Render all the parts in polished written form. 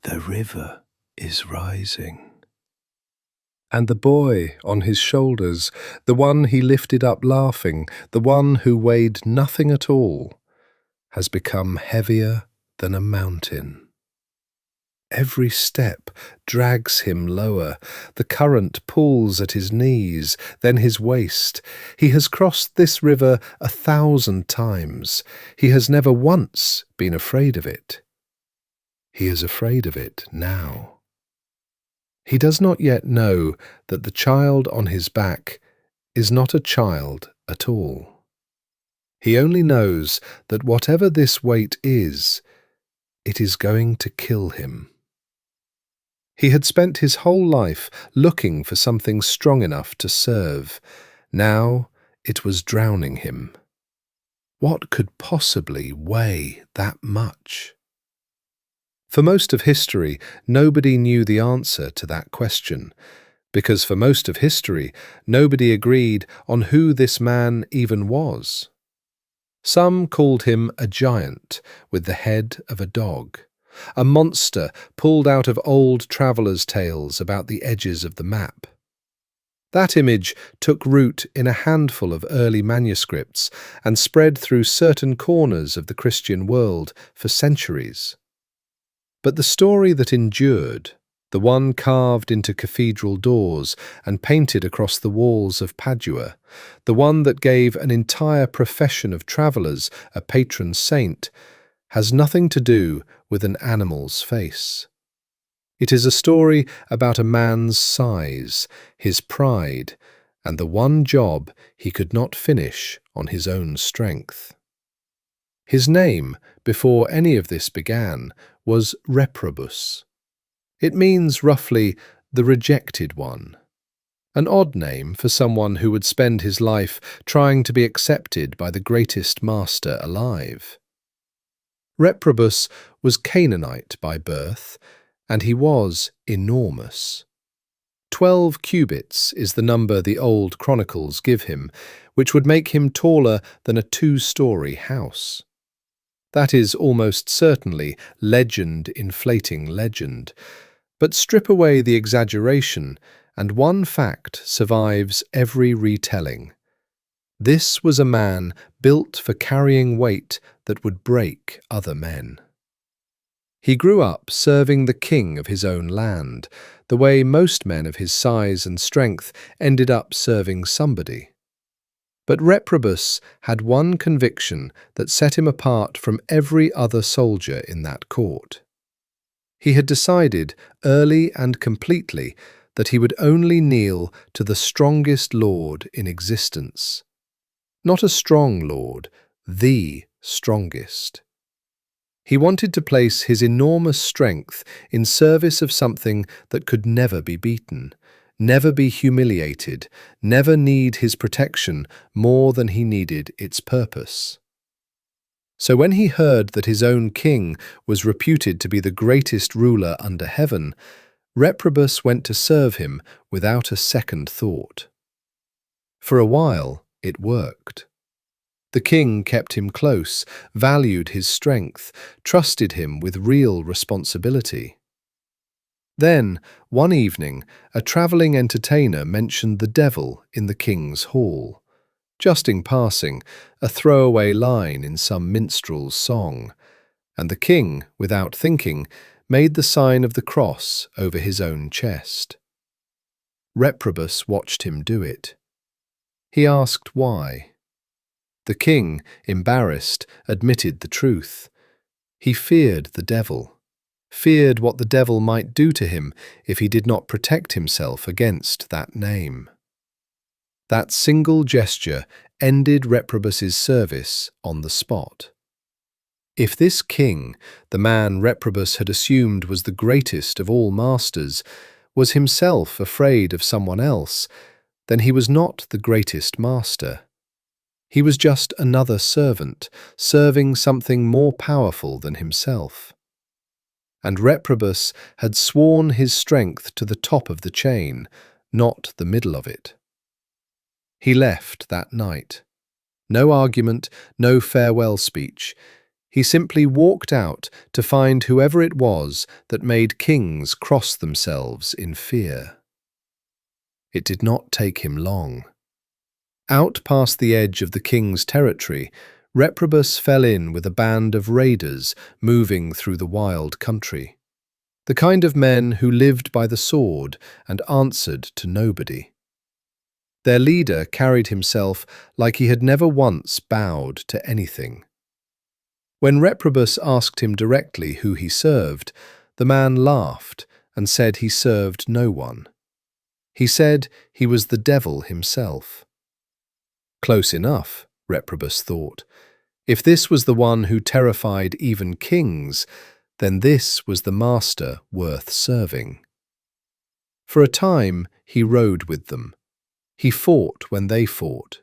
The river is rising. And the boy on his shoulders, the one he lifted up laughing, the one who weighed nothing at all, has become heavier than a mountain. Every step drags him lower. The current pulls at his knees, then his waist. He has crossed this river 1,000 times. He has never once been afraid of it. He is afraid of it now. He does not yet know that the child on his back is not a child at all. He only knows that whatever this weight is, it is going to kill him. He had spent his whole life looking for something strong enough to serve. Now it was drowning him. What could possibly weigh that much? For most of history, nobody knew the answer to that question, because for most of history, nobody agreed on who this man even was. Some called him a giant with the head of a dog, a monster pulled out of old travellers' tales about the edges of the map. That image took root in a handful of early manuscripts and spread through certain corners of the Christian world for centuries. But the story that endured, the one carved into cathedral doors and painted across the walls of Padua, the one that gave an entire profession of travellers a patron saint, has nothing to do with an animal's face. It is a story about a man's size, his pride, and the one job he could not finish on his own strength. His name, before any of this began, was Reprobus. It means roughly the rejected one, an odd name for someone who would spend his life trying to be accepted by the greatest master alive. Reprobus was Canaanite by birth, and he was enormous. 12 cubits is the number the old chronicles give him, which would make him taller than a 2-story house. That is almost certainly legend inflating legend, but strip away the exaggeration, and one fact survives every retelling. This was a man built for carrying weight that would break other men. He grew up serving the king of his own land, the way most men of his size and strength ended up serving somebody. But Reprobus had one conviction that set him apart from every other soldier in that court. He had decided early and completely that he would only kneel to the strongest lord in existence. Not a strong lord, the strongest. He wanted to place his enormous strength in service of something that could never be beaten, never be humiliated, never need his protection more than he needed its purpose. So when he heard that his own king was reputed to be the greatest ruler under heaven, Reprobus went to serve him without a second thought. For a while, it worked. The king kept him close, valued his strength, trusted him with real responsibility. Then, one evening, a travelling entertainer mentioned the devil in the king's hall. Just in passing, a throwaway line in some minstrel's song, and the king, without thinking, made the sign of the cross over his own chest. Reprobus watched him do it. He asked why. The king, embarrassed, admitted the truth. He feared the devil, feared what the devil might do to him if he did not protect himself against that name. That single gesture ended Reprobus's service on the spot. If this king, the man Reprobus had assumed was the greatest of all masters, was himself afraid of someone else, then he was not the greatest master. He was just another servant, serving something more powerful than himself. And Reprobus had sworn his strength to the top of the chain, not the middle of it. He left that night. No argument, no farewell speech. He simply walked out to find whoever it was that made kings cross themselves in fear. It did not take him long. Out past the edge of the king's territory, Reprobus fell in with a band of raiders moving through the wild country. The kind of men who lived by the sword and answered to nobody. Their leader carried himself like he had never once bowed to anything. When Reprobus asked him directly who he served, the man laughed and said he served no one. He said he was the devil himself. Close enough, Reprobus thought. If this was the one who terrified even kings, then this was the master worth serving. For a time he rode with them. He fought when they fought.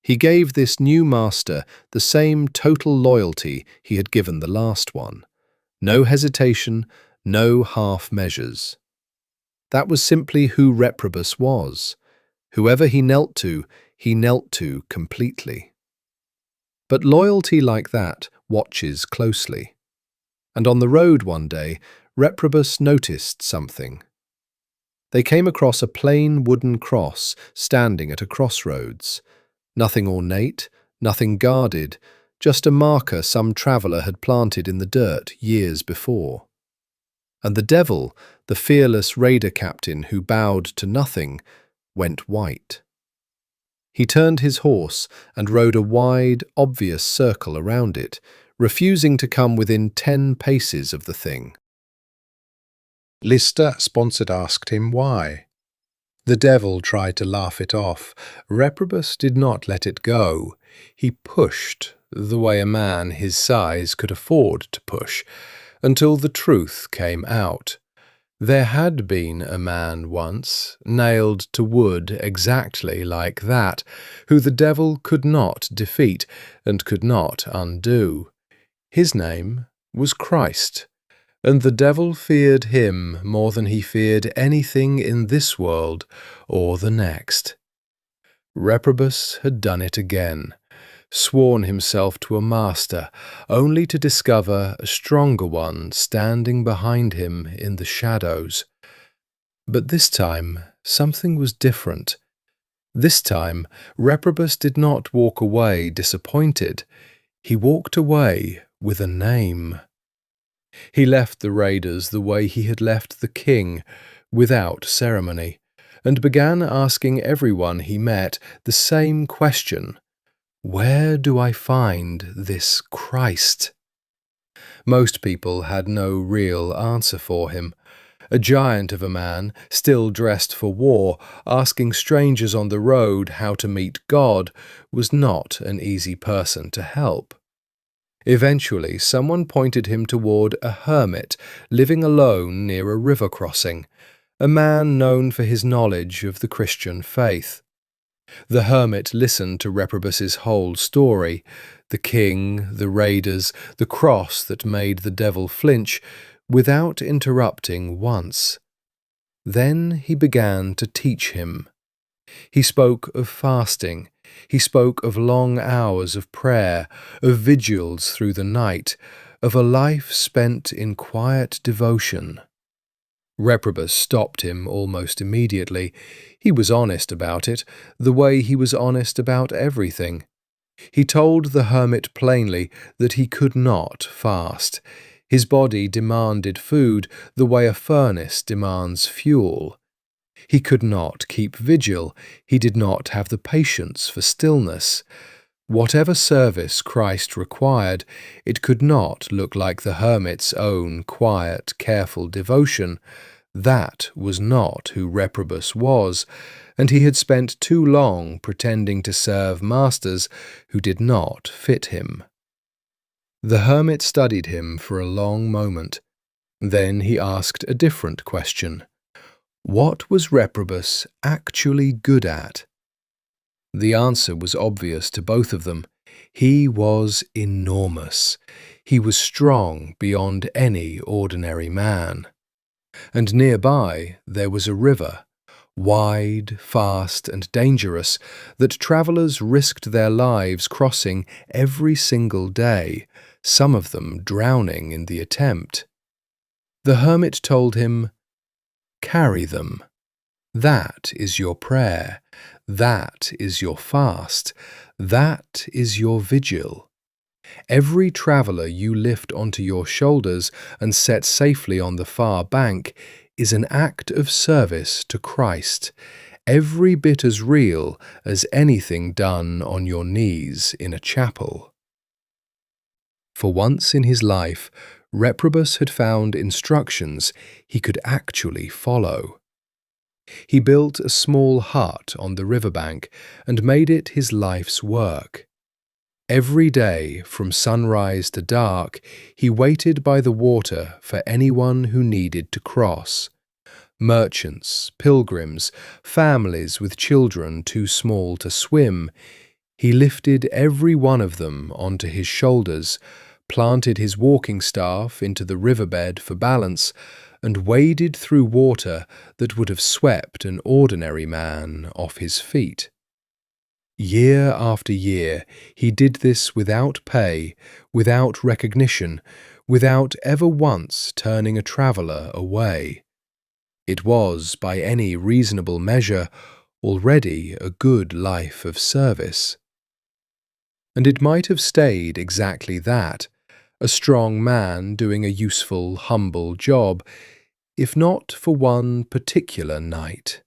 He gave this new master the same total loyalty he had given the last one. No hesitation, no half measures. That was simply who Reprobus was. Whoever he knelt to completely. But loyalty like that watches closely. And on the road one day, Reprobus noticed something. They came across a plain wooden cross standing at a crossroads. Nothing ornate, nothing guarded, just a marker some traveller had planted in the dirt years before. And the devil, the fearless raider captain who bowed to nothing, went white. He turned his horse and rode a wide, obvious circle around it, refusing to come within 10 paces of the thing. Lister sponsored asked him why. The devil tried to laugh it off. Reprobus did not let it go. He pushed, the way a man his size could afford to push, until the truth came out. There had been a man once, nailed to wood exactly like that, who the devil could not defeat and could not undo. His name was Christ, and the devil feared him more than he feared anything in this world or the next. Reprobus had done it again, sworn himself to a master, only to discover a stronger one standing behind him in the shadows. But this time, something was different. This time, Reprobus did not walk away disappointed. He walked away with a name. He left the raiders the way he had left the king, without ceremony, and began asking everyone he met the same question. Where do I find this Christ? Most people had no real answer for him. A giant of a man, still dressed for war, asking strangers on the road how to meet God, was not an easy person to help. Eventually, someone pointed him toward a hermit living alone near a river crossing, a man known for his knowledge of the Christian faith. The hermit listened to Reprobus's whole story, the king, the raiders, the cross that made the devil flinch, without interrupting once. Then he began to teach him. He spoke of fasting. He spoke of long hours of prayer, of vigils through the night, of a life spent in quiet devotion. Reprobus stopped him almost immediately. He was honest about it, the way he was honest about everything. He told the hermit plainly that he could not fast. His body demanded food the way a furnace demands fuel. He could not keep vigil. He did not have the patience for stillness. Whatever service Christ required, it could not look like the hermit's own quiet, careful devotion. That was not who Reprobus was, and he had spent too long pretending to serve masters who did not fit him. The hermit studied him for a long moment. Then he asked a different question. What was Reprobus actually good at? The answer was obvious to both of them. He was enormous. He was strong beyond any ordinary man. And nearby there was a river, wide, fast, and dangerous, that travellers risked their lives crossing every single day, some of them drowning in the attempt. The hermit told him, "Carry them. That is your prayer. That is your fast. That is your vigil. Every traveller you lift onto your shoulders and set safely on the far bank is an act of service to Christ, every bit as real as anything done on your knees in a chapel." For once in his life, Reprobus had found instructions he could actually follow. He built a small hut on the riverbank and made it his life's work. Every day, from sunrise to dark, he waited by the water for anyone who needed to cross. Merchants, pilgrims, families with children too small to swim. He lifted every one of them onto his shoulders, planted his walking staff into the riverbed for balance, and waded through water that would have swept an ordinary man off his feet. Year after year, he did this without pay, without recognition, without ever once turning a traveller away. It was, by any reasonable measure, already a good life of service. And it might have stayed exactly that, a strong man doing a useful, humble job, if not for one particular night.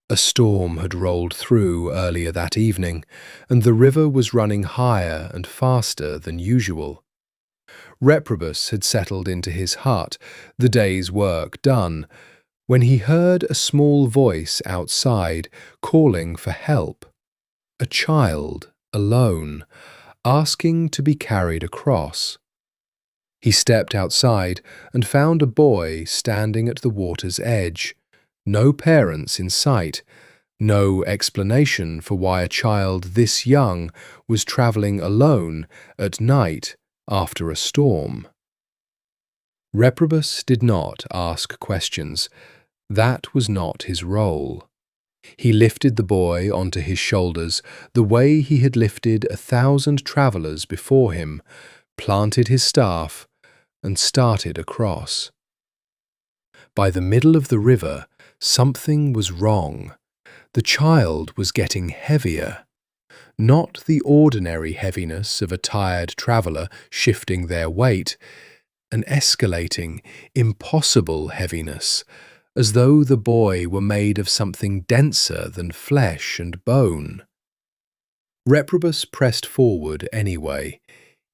A storm had rolled through earlier that evening, and the river was running higher and faster than usual. Reprobus had settled into his hut, the day's work done, when he heard a small voice outside calling for help. A child, alone, asking to be carried across. He stepped outside and found a boy standing at the water's edge. No parents in sight, no explanation for why a child this young was travelling alone at night after a storm. Reprobus did not ask questions. That was not his role. He lifted the boy onto his shoulders the way he had lifted 1,000 travellers before him, planted his staff, and started across. By the middle of the river, something was wrong. The child was getting heavier. Not the ordinary heaviness of a tired traveller shifting their weight, an escalating, impossible heaviness, as though the boy were made of something denser than flesh and bone. Reprobus pressed forward anyway.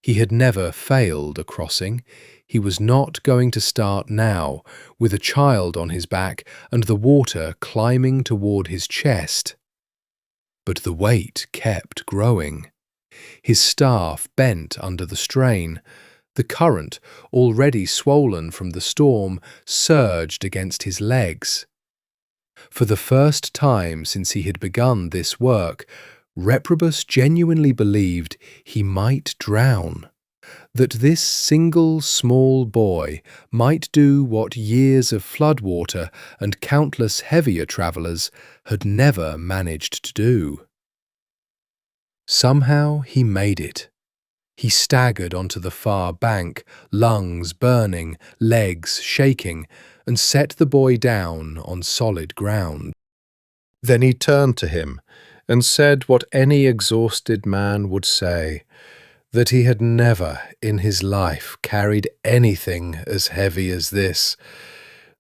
He had never failed a crossing. He was not going to start now, with a child on his back and the water climbing toward his chest. But the weight kept growing. His staff bent under the strain. The current, already swollen from the storm, surged against his legs. For the first time since he had begun this work, Reprobus genuinely believed he might drown, that this single small boy might do what years of floodwater and countless heavier travellers had never managed to do. Somehow he made it. He staggered onto the far bank, lungs burning, legs shaking, and set the boy down on solid ground. Then he turned to him and said what any exhausted man would say, that he had never in his life carried anything as heavy as this,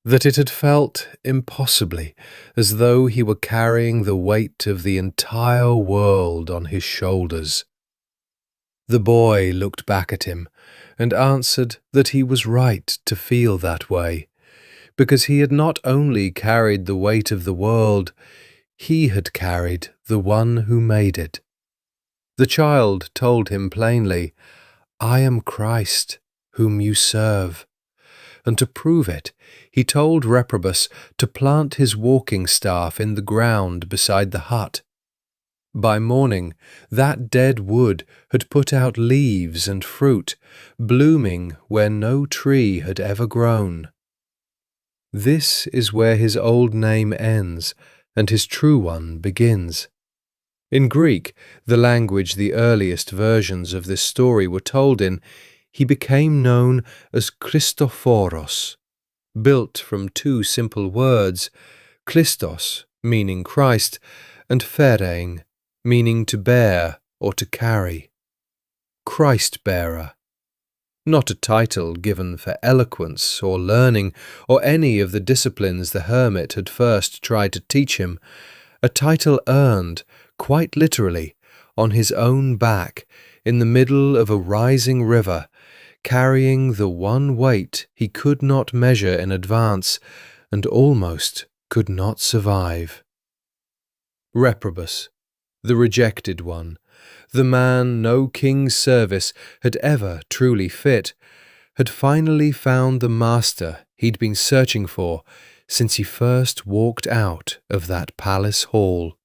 that it had felt impossibly as though he were carrying the weight of the entire world on his shoulders. The boy looked back at him and answered that he was right to feel that way, because he had not only carried the weight of the world, he had carried the one who made it. The child told him plainly, "I am Christ, whom you serve." And to prove it, he told Reprobus to plant his walking staff in the ground beside the hut. By morning, that dead wood had put out leaves and fruit, blooming where no tree had ever grown. This is where his old name ends and his true one begins. In Greek, the language the earliest versions of this story were told in, he became known as Christophoros, built from two simple words, Christos, meaning Christ, and pherein, meaning to bear or to carry. Christ-bearer. Not a title given for eloquence or learning or any of the disciplines the hermit had first tried to teach him, a title earned, quite literally, on his own back, in the middle of a rising river, carrying the one weight he could not measure in advance and almost could not survive. Reprobus, the rejected one, the man no king's service had ever truly fit, had finally found the master he'd been searching for since he first walked out of that palace hall.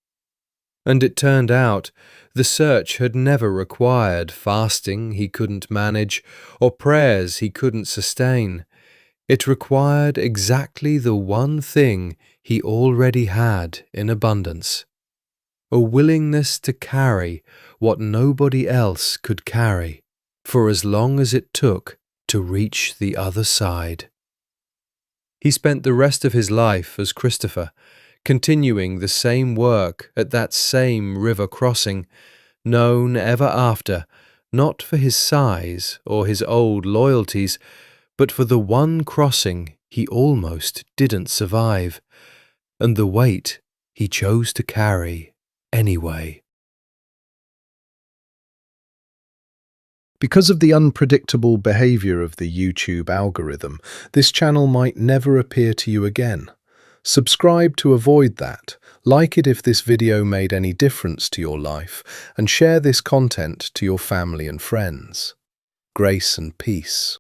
And it turned out the search had never required fasting he couldn't manage or prayers he couldn't sustain. It required exactly the one thing he already had in abundance, a willingness to carry what nobody else could carry, for as long as it took to reach the other side. He spent the rest of his life as Christopher, continuing the same work at that same river crossing, known ever after, not for his size or his old loyalties, but for the one crossing he almost didn't survive, and the weight he chose to carry anyway. Because of the unpredictable behavior of the YouTube algorithm, this channel might never appear to you again. Subscribe to avoid that, like it if this video made any difference to your life, and share this content to your family and friends. Grace and peace.